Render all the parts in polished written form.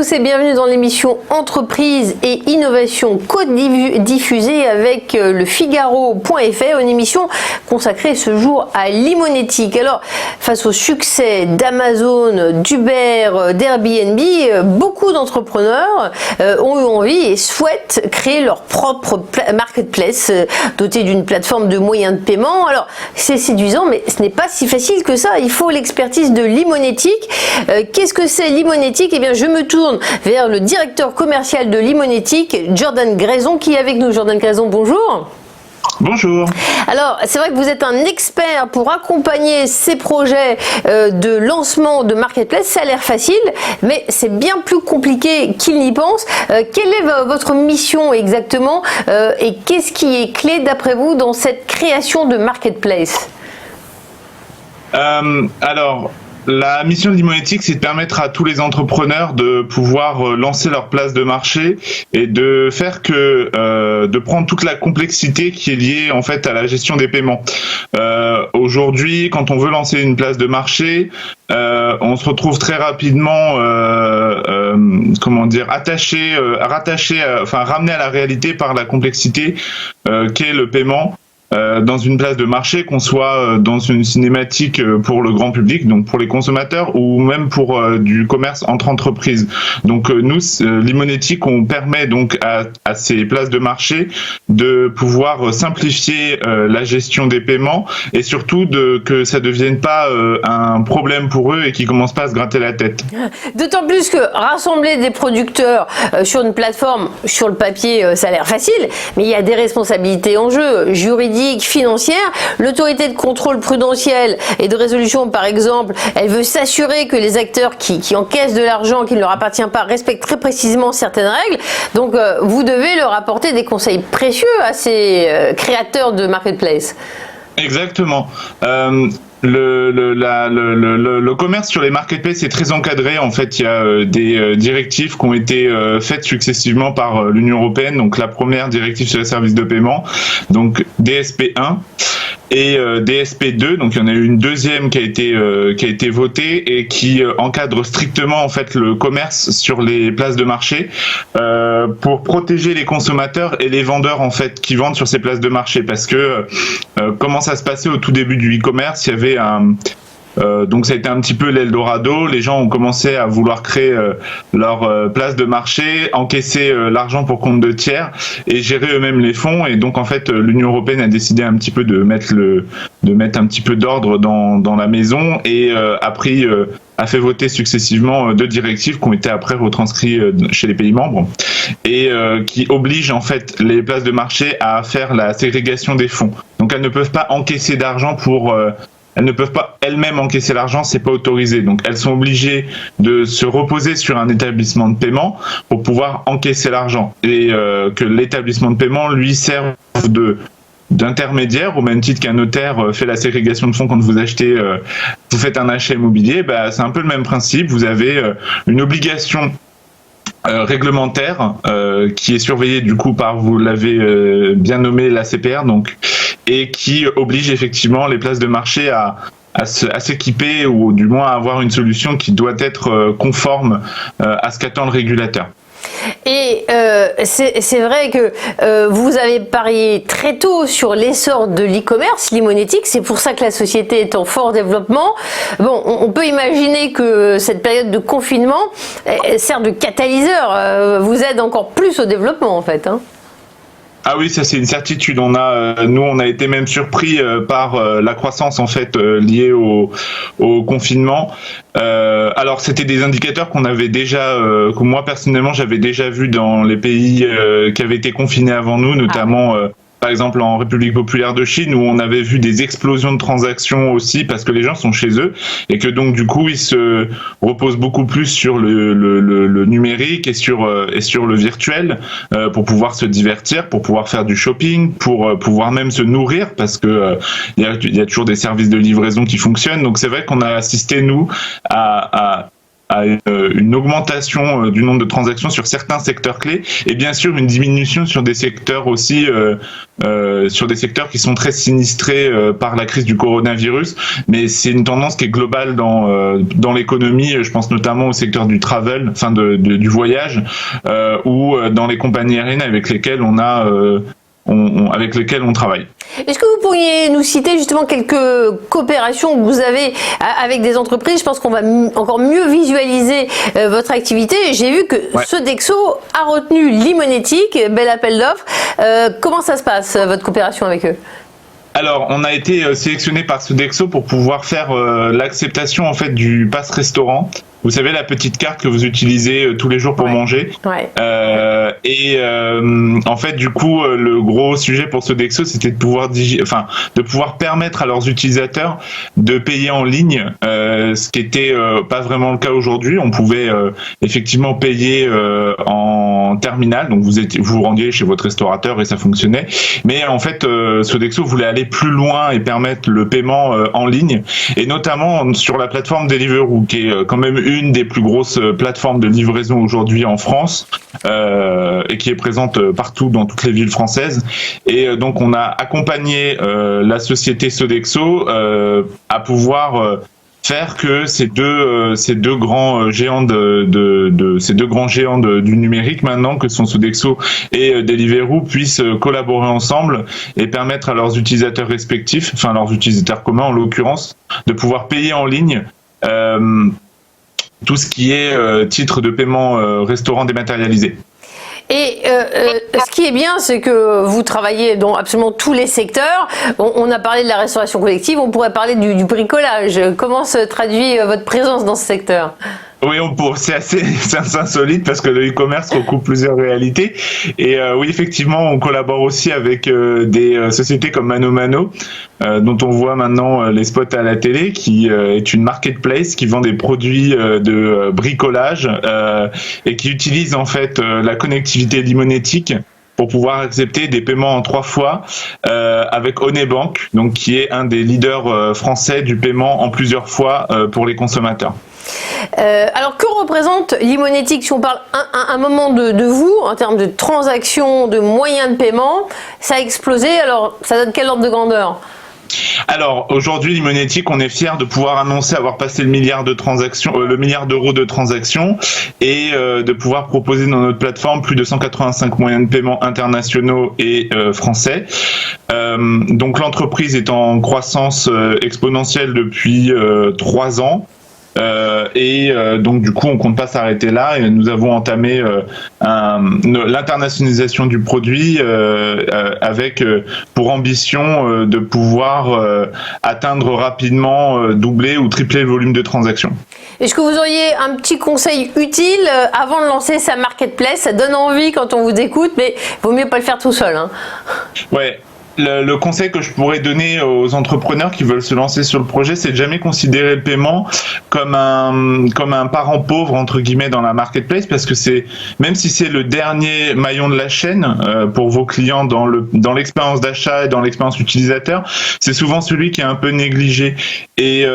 tous et bienvenue dans l'émission Entreprise et Innovation co-diffusée avec le Figaro.fr, une émission consacrée ce jour à l'imonétique. Alors, face au succès d'Amazon, d'Uber, d'Airbnb, beaucoup d'entrepreneurs ont eu envie et souhaitent créer leur propre marketplace doté d'une plateforme de moyens de paiement. Alors, c'est séduisant, mais ce n'est pas si facile que ça. Il faut l'expertise de l'imonétique. Qu'est-ce que c'est l'imonétique ? Eh bien, je me tourne vers le directeur commercial de l'imonétique, Jordan Grayson, qui est avec nous. Jordan Grayson, bonjour. Bonjour. Alors, c'est vrai que vous êtes un expert pour accompagner ces projets de lancement de marketplace. Ça a l'air facile, mais c'est bien plus compliqué qu'il n'y pense. Quelle est votre mission exactement et qu'est-ce qui est clé d'après vous dans cette création de marketplace ? Alors, la mission de l'imonétique, c'est de permettre à tous les entrepreneurs de pouvoir lancer leur place de marché et de faire de prendre toute la complexité qui est liée en fait à la gestion des paiements. Aujourd'hui, quand on veut lancer une place de marché, on se retrouve très rapidement, ramené à la réalité par la complexité qu'est le paiement. Dans une place de marché, qu'on soit dans une cinématique pour le grand public, donc pour les consommateurs, ou même pour du commerce entre entreprises. Donc nous, l'imonétique, on permet donc à ces places de marché de pouvoir simplifier la gestion des paiements et surtout que ça ne devienne pas un problème pour eux et qu'ils ne commencent pas à se gratter la tête. D'autant plus que rassembler des producteurs sur une plateforme, sur le papier, ça a l'air facile, mais il y a des responsabilités en jeu, juridiques, financière. L'autorité de contrôle prudentiel et de résolution, par exemple, elle veut s'assurer que les acteurs qui encaissent de l'argent qui ne leur appartient pas respectent très précisément certaines règles. Donc, vous devez leur apporter des conseils précieux à ces créateurs de marketplace. Exactement. Le commerce sur les marketplaces est très encadré. En fait, il y a des directives qui ont été faites successivement par l'Union européenne. Donc, la première directive sur les services de paiement, donc DSP 1 et DSP 2. Donc, il y en a eu une deuxième qui a été votée et qui encadre strictement en fait le commerce sur les places de marché pour protéger les consommateurs et les vendeurs en fait qui vendent sur ces places de marché. Parce que comment ça se passait au tout début du e-commerce, il y avait donc ça a été un petit peu l'Eldorado. Les gens ont commencé à vouloir créer leur place de marché, encaisser l'argent pour compte de tiers et gérer eux-mêmes les fonds. Et donc en fait, l'Union européenne a décidé un petit peu de mettre un petit peu d'ordre dans la maison et a fait voter successivement deux directives qui ont été après retranscrites chez les pays membres et qui obligent en fait les places de marché à faire la ségrégation des fonds. Donc elles ne peuvent pas encaisser d'argent elles ne peuvent pas elles-mêmes encaisser l'argent, c'est pas autorisé. Donc elles sont obligées de se reposer sur un établissement de paiement pour pouvoir encaisser l'argent et que l'établissement de paiement lui serve d'intermédiaire au même titre qu'un notaire fait la ségrégation de fonds quand vous faites un achat immobilier. C'est un peu le même principe. Vous avez une obligation réglementaire qui est surveillée du coup par, vous l'avez bien nommé, l'ACPR, donc, et qui oblige effectivement les places de marché à s'équiper ou du moins à avoir une solution qui doit être conforme à ce qu'attend le régulateur. Et c'est vrai que vous avez parié très tôt sur l'essor de l'e-commerce, l'imonétique. C'est pour ça que la société est en fort développement. Bon, on peut imaginer que cette période de confinement sert de catalyseur, vous aide encore plus au développement en fait. Ah oui, ça c'est une certitude. Nous, on a été même surpris par la croissance en fait liée au confinement. Alors c'était des indicateurs qu'on avait déjà, que moi personnellement j'avais déjà vu dans les pays qui avaient été confinés avant nous, notamment par exemple en République populaire de Chine, où on avait vu des explosions de transactions aussi parce que les gens sont chez eux et que donc du coup ils se reposent beaucoup plus sur le numérique et sur le virtuel pour pouvoir se divertir, pour pouvoir faire du shopping, pour pouvoir même se nourrir parce que il y a toujours des services de livraison qui fonctionnent. Donc c'est vrai qu'on a assisté nous à à une augmentation du nombre de transactions sur certains secteurs clés, et bien sûr une diminution sur des secteurs aussi, sur des secteurs qui sont très sinistrés par la crise du coronavirus. Mais c'est une tendance qui est globale dans l'économie. Je pense notamment au secteur du travel, enfin du voyage, ou dans les compagnies aériennes avec lesquelles avec lesquelles on travaille. Est-ce que vous pourriez nous citer justement quelques coopérations que vous avez avec des entreprises? Je pense qu'on va encore mieux visualiser votre activité. J'ai vu que Sodexo a retenu Limonetic, bel appel d'offres. Comment ça se passe, votre coopération avec eux? Alors, on a été sélectionné par Sodexo pour pouvoir faire l'acceptation en fait du pass restaurant. Vous savez, la petite carte que vous utilisez tous les jours pour manger. Ouais. En fait, du coup, le gros sujet pour Sodexo, c'était de pouvoir permettre à leurs utilisateurs de payer en ligne, ce qui était pas vraiment le cas aujourd'hui. On pouvait effectivement payer en terminal, donc vous vous rendiez chez votre restaurateur et ça fonctionnait. Mais en fait, Sodexo voulait aller plus loin et permettre le paiement en ligne, et notamment sur la plateforme Deliveroo, qui est quand même une des plus grosses plateformes de livraison aujourd'hui en France, et qui est présente partout dans toutes les villes françaises. Et donc on a accompagné la société Sodexo à pouvoir faire que ces deux grands géants du numérique maintenant, que sont Sodexo et Deliveroo, puissent collaborer ensemble et permettre à leurs utilisateurs respectifs, enfin leurs utilisateurs communs en l'occurrence, de pouvoir payer en ligne tout ce qui est titre de paiement restaurant dématérialisé. Et ce qui est bien, c'est que vous travaillez dans absolument tous les secteurs. On a parlé de la restauration collective, on pourrait parler du bricolage. Comment se traduit votre présence dans ce secteur ? Oui, c'est assez insolite parce que le e-commerce recoupe plusieurs réalités. Et oui, effectivement, on collabore aussi avec des sociétés comme ManoMano, dont on voit maintenant les spots à la télé, qui est une marketplace qui vend des produits de bricolage et qui utilise en fait la connectivité Limonetic pour pouvoir accepter des paiements en 3 fois avec Onebank, donc qui est un des leaders français du paiement en plusieurs fois pour les consommateurs. Alors que représente Limonetic, si on parle un moment de vous, en termes de transactions, de moyens de paiement? Ça a explosé, alors ça donne quel ordre de grandeur? Alors aujourd'hui, Limonetic, on est fier de pouvoir annoncer avoir passé le milliard d'euros de transactions, et de pouvoir proposer dans notre plateforme plus de 185 moyens de paiement internationaux et français. Donc l'entreprise est en croissance exponentielle depuis 3 ans. Donc du coup on compte pas s'arrêter là, et nous avons entamé l'internationalisation du produit avec pour ambition de pouvoir atteindre rapidement doubler ou tripler le volume de transactions. Est-ce que vous auriez un petit conseil utile avant de lancer sa marketplace? Ça donne envie quand on vous écoute, mais vaut mieux pas le faire tout seul, hein. Ouais. Le conseil que je pourrais donner aux entrepreneurs qui veulent se lancer sur le projet, c'est de jamais considérer le paiement comme un parent pauvre entre guillemets dans la marketplace, parce que même si c'est le dernier maillon de la chaîne pour vos clients dans l'expérience d'achat et dans l'expérience utilisateur, c'est souvent celui qui est un peu négligé. Et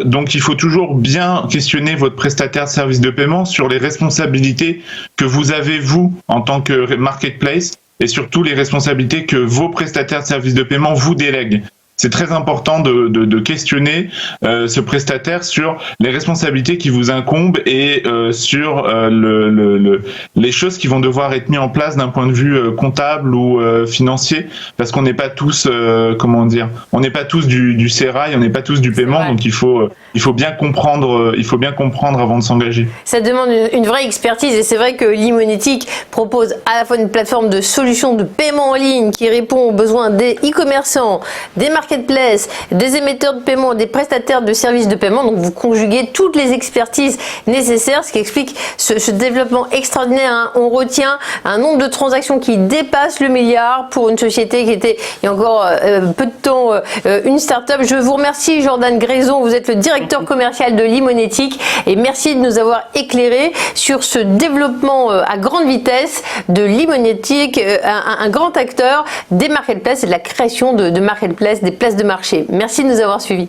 donc il faut toujours bien questionner votre prestataire de service de paiement sur les responsabilités que vous avez vous en tant que marketplace, et surtout les responsabilités que vos prestataires de services de paiement vous délèguent. C'est très important de questionner ce prestataire sur les responsabilités qui vous incombent et sur les choses qui vont devoir être mises en place d'un point de vue comptable ou financier, parce qu'on n'est pas tous on n'est pas tous du sérail, on n'est pas tous du paiement, donc il faut bien comprendre avant de s'engager. Ça demande une vraie expertise, et c'est vrai que Limonetic propose à la fois une plateforme de solutions de paiement en ligne qui répond aux besoins des e-commerçants, des marketplaces, des émetteurs de paiement, des prestataires de services de paiement. Donc vous conjuguez toutes les expertises nécessaires, ce qui explique ce développement extraordinaire, hein. On retient un nombre de transactions qui dépasse le milliard pour une société qui était il y a encore peu de temps une start-up. Je vous remercie, Jordan Grayson, vous êtes le directeur commercial de Limonetic, et merci de nous avoir éclairé sur ce développement à grande vitesse de Limonetic, un grand acteur des marketplaces et de la création de marketplaces, des places de marché. Merci de nous avoir suivis.